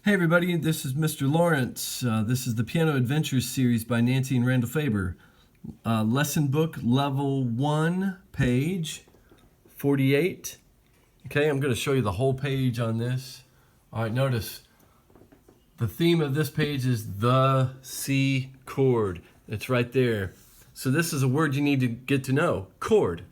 Hey everybody, this is Mr. Lawrence. This is the Piano Adventures series by Nancy and Randall Faber. Lesson book level 1, page 48. Okay, I'm going to show you the whole page on this. All right, notice the theme of this page is the C chord. It's right there. So this is a word you need to get to know, chord.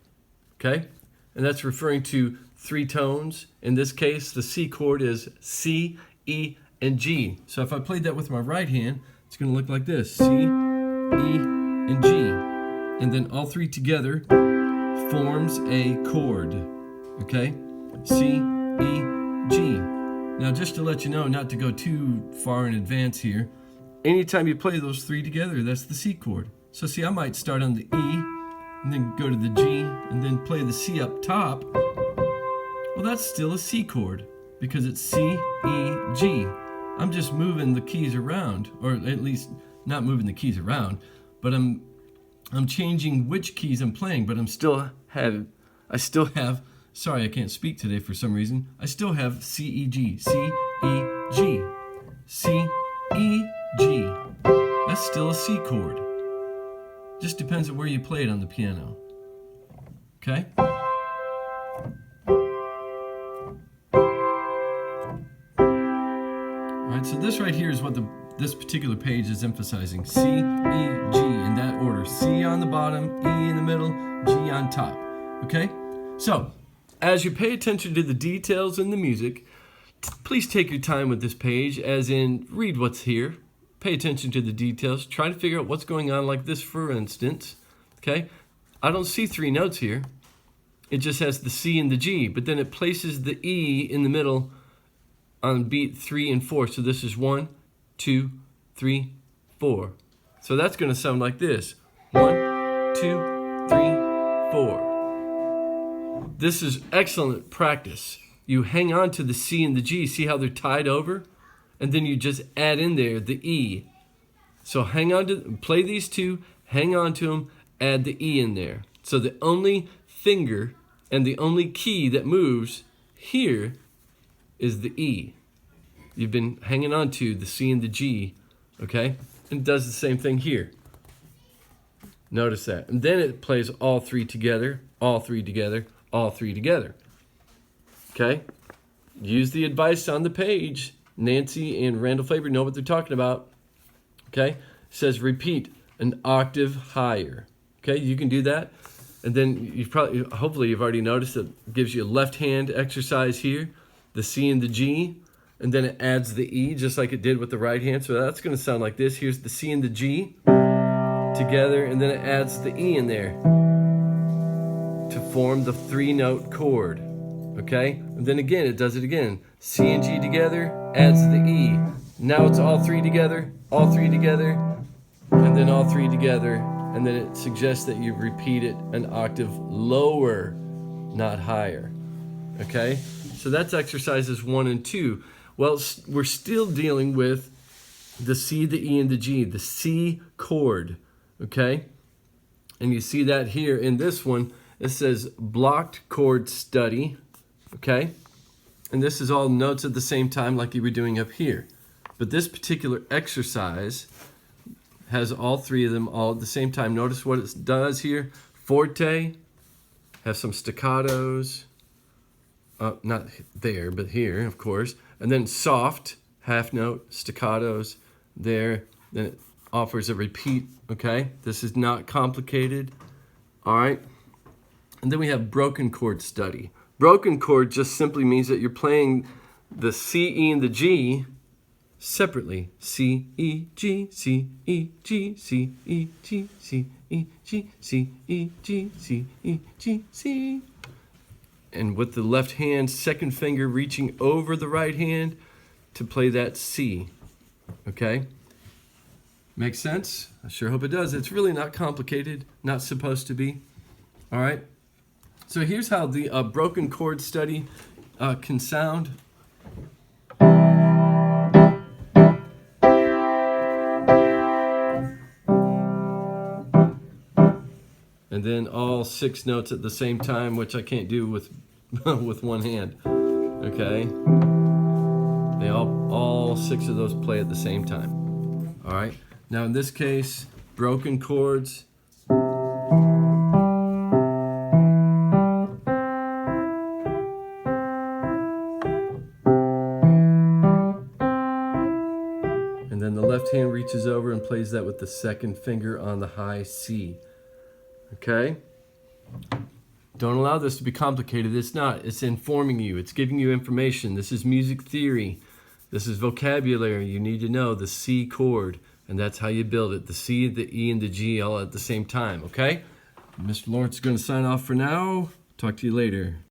Okay, and that's referring to 3 tones. In this case, the C chord is C, E, and G. So if I played that with my right hand, it's going to look like this. C, E, and G. And then all 3 together forms a chord. Okay? C, E, G. Now just to let you know, not to go too far in advance here, anytime you play those 3 together, that's the C chord. So see, I might start on the E, and then go to the G, and then play the C up top. Well, that's still a C chord, because it's C, E, G. I'm just moving the keys around, or at least not moving the keys around, but I'm changing which keys I'm playing, but I still have, sorry I can't speak today for some reason, I still have C, E, G, C, E, G, C, E, G. That's still a C chord. Just depends on where you play it on the piano. Okay? Alright, so this right here is what this particular page is emphasizing. C, E, G in that order. C on the bottom, E in the middle, G on top. Okay? So, as you pay attention to the details in the music, please take your time with this page, as in read what's here. Pay attention to the details. Try to figure out what's going on, like this for instance. Okay? I don't see 3 notes here. It just has the C and the G, but then it places the E in the middle on beat 3 and 4. So this is 1, 2, 3, 4. So that's going to sound like this. 1, 2, 3, 4. This is excellent practice. You hang on to the C and the G. See how they're tied over? And then you just add in there the E. So hang on to, play these 2, hang on to them, add the E in there. So the only finger and the only key that moves here is the E. You've been hanging on to the C and the G, okay? And it does the same thing here. Notice that. And then it plays all 3 together, all 3 together, all 3 together. Okay? Use the advice on the page. Nancy and Randall Faber know what they're talking about. Okay? It says repeat an octave higher. Okay? You can do that. And then hopefully you've already noticed that it gives you a left hand exercise here, the C and the G, and then it adds the E just like it did with the right hand. So that's going to sound like this. Here's the C and the G together, and then it adds the E in there to form the 3-note chord. Okay? And then again, it does it again. C and G together, adds the E. Now it's all 3 together, and then all 3 together, and then it suggests that you repeat it an octave lower, not higher. Okay? So that's exercises 1 and 2. Well, we're still dealing with the C, the E, and the G, the C chord. Okay? And you see that here in this one. It says blocked chord study. Okay? And this is all notes at the same time like you were doing up here. But this particular exercise has all 3 of them all at the same time. Notice what it does here. Forte, have some staccatos. Not there, but here, of course. And then soft, half note, staccatos there. Then it offers a repeat, okay? This is not complicated, all right? And then we have broken chord study. Broken chord just simply means that you're playing the C, E, and the G separately. C, E, G, C, E, G, C, E, G, C, E, G, C, E, G, C, E, G, C. And with the left hand, second finger reaching over the right hand to play that C. Okay? Makes sense? I sure hope it does. It's really not complicated, not supposed to be. All right? So here's how the broken chord study can sound. And then all 6 notes at the same time, which I can't do with with one hand. Okay? They all all 6 of those play at the same time. All right. Now in this case, broken chords. And then the left hand reaches over and plays that with the second finger on the high C. Okay? Don't allow this to be complicated. It's not. It's informing you. It's giving you information. This is music theory. This is vocabulary. You need to know the C chord, and that's how you build it. The C, the E, and the G all at the same time, okay? Mr. Lawrence is going to sign off for now. Talk to you later.